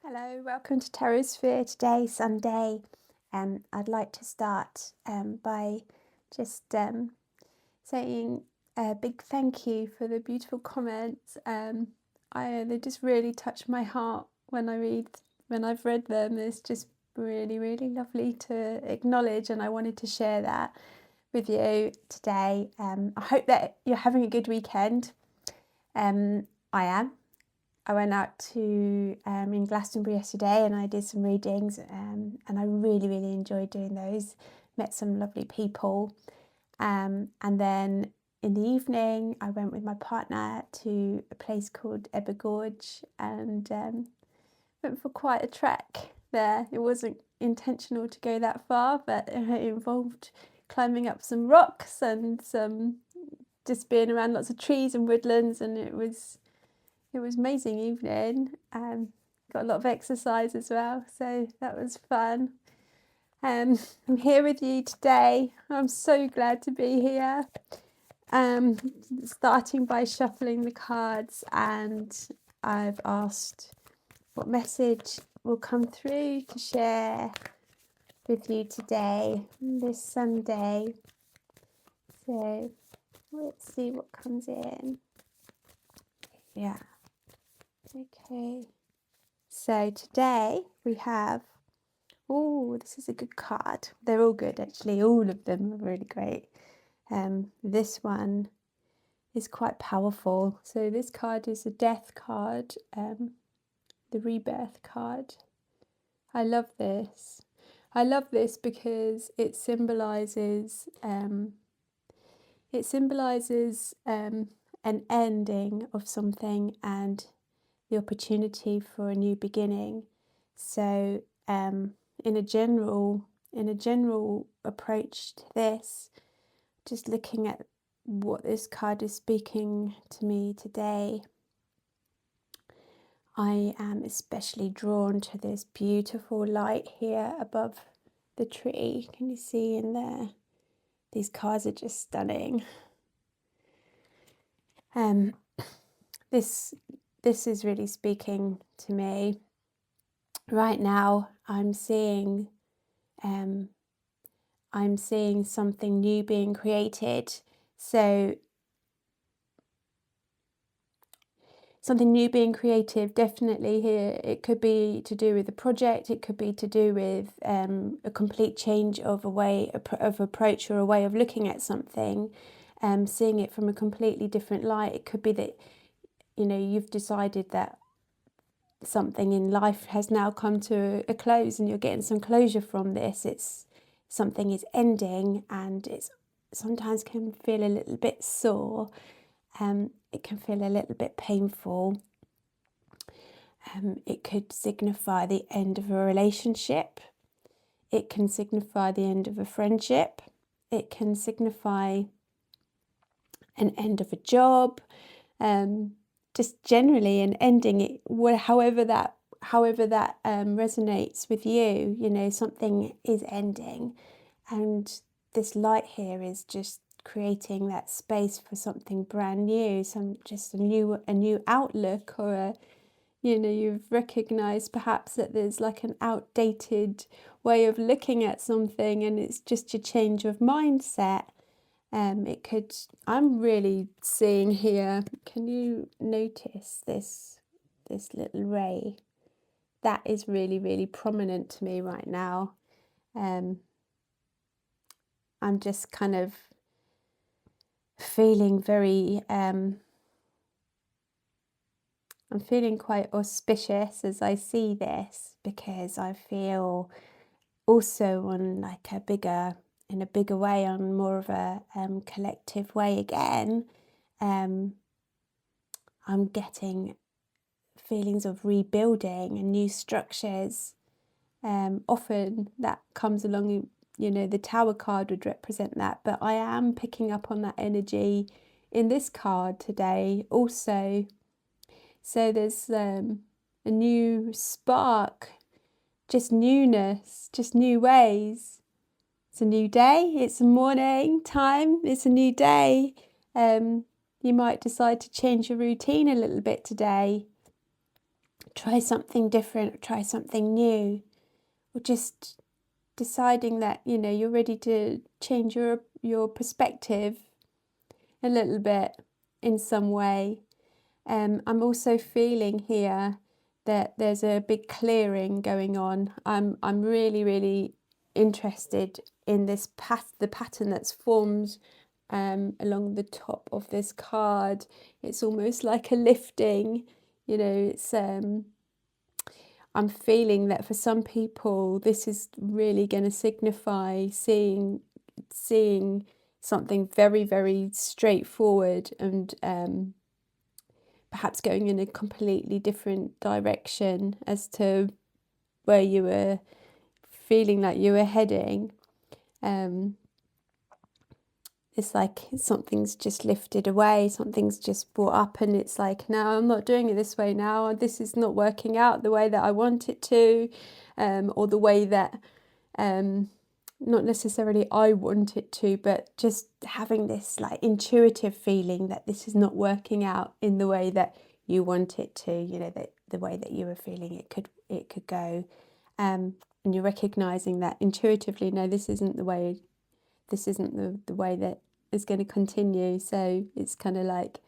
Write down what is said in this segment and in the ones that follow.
Hello, welcome to Terrosphere. Today, Sunday. I'd like to start by just saying a big thank you for the beautiful comments. They just really touch my heart when I've read them. It's just really, really lovely to acknowledge, and I wanted to share that with you today. I hope that you're having a good weekend. I am. I went out to in Glastonbury yesterday and I did some readings and I really, really enjoyed doing those. Met some lovely people. And then in the evening, I went with my partner to a place called Ebba Gorge and went for quite a trek there. It wasn't intentional to go that far, but it involved climbing up some rocks and some just being around lots of trees and woodlands, and it was amazing evening. Got a lot of exercise as well, so that was fun. I'm here with you today. I'm so glad to be here. Starting by shuffling the cards, and I've asked what message will come through to share with you today, this Sunday. So let's see what comes in. Yeah. Okay, so today we have, this is a good card. They're all good actually, all of them are really great. This one is quite powerful. So this card is a death card, the rebirth card. I love this. I love this because it symbolizes an ending of something and the opportunity for a new beginning. So in a general approach to this, just looking at what this card is speaking to me today, I am especially drawn to this beautiful light here above the tree. Can you see in there? These cards are just stunning. This is really speaking to me. Right now, I'm seeing something new being created. So something new being creative, definitely here. It could be to do with a project. It could be to do with a complete change of a way of approach or a way of looking at something, seeing it from a completely different light. It could be that you've decided that something in life has now come to a close and you're getting some closure from this. It's something is ending and it's sometimes can feel a little bit sore. It can feel a little bit painful. It could signify the end of a relationship. It can signify the end of a friendship. It can signify an end of a job. Just generally an ending, however that resonates with you. Something is ending, and this light here is just creating that space for something brand new, just a new outlook, or you've recognized perhaps that there's like an outdated way of looking at something, and it's just a change of mindset. I'm really seeing here, can you notice this little ray? That is really, really prominent to me right now. I'm just kind of feeling I'm feeling quite auspicious as I see this, because I feel also on like in a bigger way, on more of a collective way again. I'm getting feelings of rebuilding and new structures. Often that comes along, the Tower card would represent that, but I am picking up on that energy in this card today also. So there's a new spark, just newness, just new ways. It's a new day, it's a morning time, it's a new day. You might decide to change your routine a little bit today. try something different, or try something new, or just deciding that, you know, you're ready to change your perspective a little bit in some way. I'm also feeling here that there's a big clearing going on. I'm really, really interested in this the pattern that's formed along the top of this card. It's almost like a lifting, you know, it's I'm feeling that for some people this is really going to signify seeing something very, very straightforward and perhaps going in a completely different direction as to where you were feeling like you were heading. It's like something's just lifted away, something's just brought up, and it's like, no, I'm not doing it this way now. This is not working out the way that I want it to, or the way that, not necessarily I want it to, but just having this like intuitive feeling that this is not working out in the way that you want it to, you know, that the way that you were feeling it could go. And you're recognizing that intuitively, no, this isn't the way that is going to continue. So it's kind of like,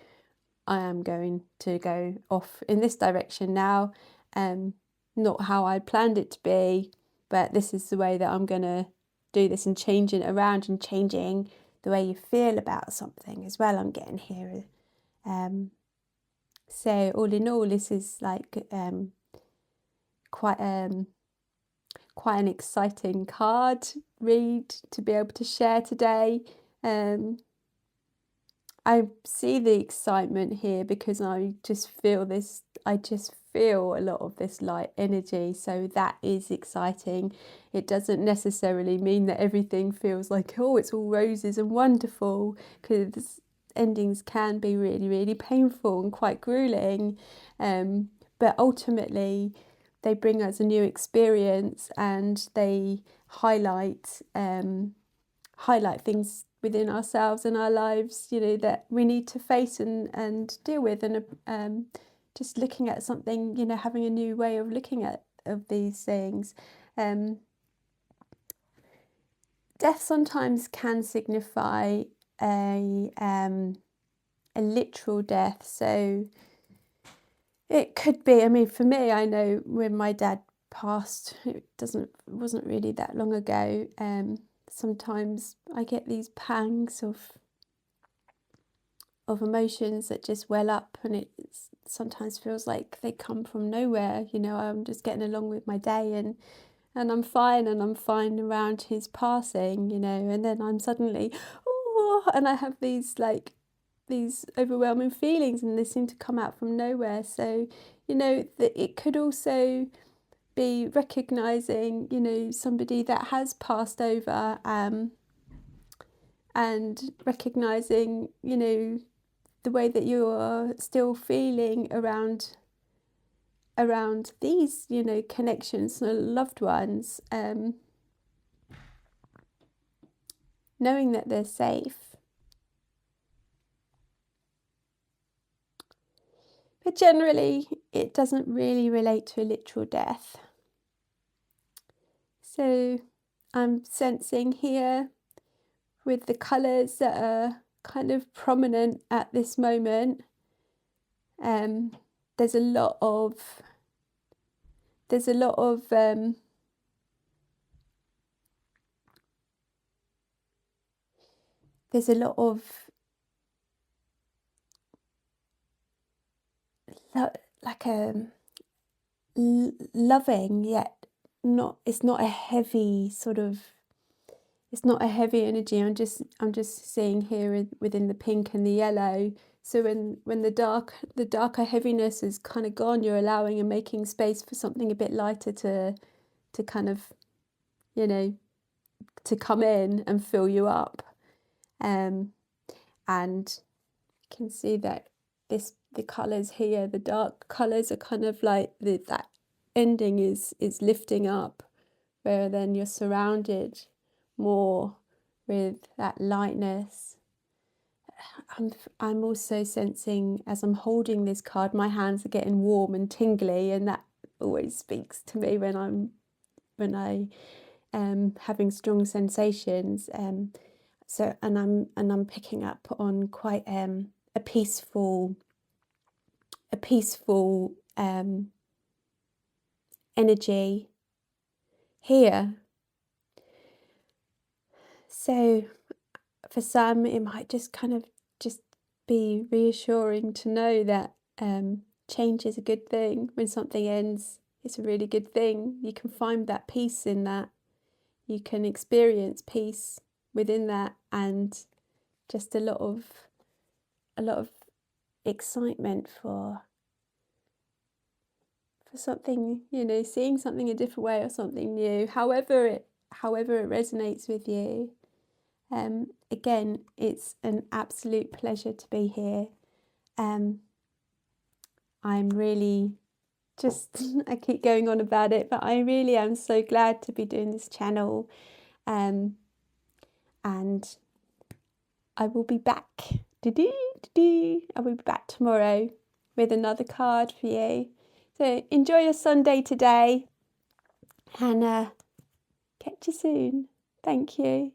I am going to go off in this direction now, not how I planned it to be, but this is the way that I'm going to do this, and changing it around and changing the way you feel about something as well. I'm getting here. So all in all, this is like quite an exciting card read to be able to share today. I see the excitement here because I just feel a lot of this light energy, so that is exciting. It doesn't necessarily mean that everything feels like, oh, it's all roses and wonderful, because endings can be really, really painful and quite grueling, but ultimately they bring us a new experience, and they highlight things within ourselves and our lives, you know, that we need to face and deal with. And just looking at something, you know, having a new way of looking at of these things. Death sometimes can signify a literal death. So it could be, I mean, for me, I know when my dad passed, it wasn't really that long ago. Sometimes I get these pangs of emotions that just well up, and it sometimes feels like they come from nowhere. You know, I'm just getting along with my day, and I'm fine, around his passing, you know, and then I'm suddenly, oh, and I have these overwhelming feelings, and they seem to come out from nowhere. So, you know, that it could also be recognizing, you know, somebody that has passed over, and recognizing, you know, the way that you're still feeling around these, you know, connections and loved ones, knowing that they're safe. But generally, it doesn't really relate to a literal death. So I'm sensing here with the colours that are kind of prominent at this moment, there's a lot of like loving, yet not. It's not a heavy sort of. It's not a heavy energy. I'm just seeing here within the pink and the yellow. So when the darker heaviness is kind of gone, you're allowing and making space for something a bit lighter to kind of, you know, to come in and fill you up. And you can see that the colours here, the dark colours, are kind of like that ending is lifting up, where then you're surrounded more with that lightness, I'm also sensing, as I'm holding this card, my hands are getting warm and tingly, and that always speaks to me when I having strong sensations. And I'm picking up on quite a peaceful energy here. So for some, it might just kind of just be reassuring to know that change is a good thing. When something ends, it's a really good thing. You can find that peace in that. You can experience peace within that, and just a lot of excitement for something, seeing something a different way or something new, however it resonates with you. Again, it's an absolute pleasure to be here. I'm really just, I keep going on about it, but I really am so glad to be doing this channel. And I will be back. I will be back tomorrow with another card for you. So enjoy your Sunday today, and catch you soon. Thank you.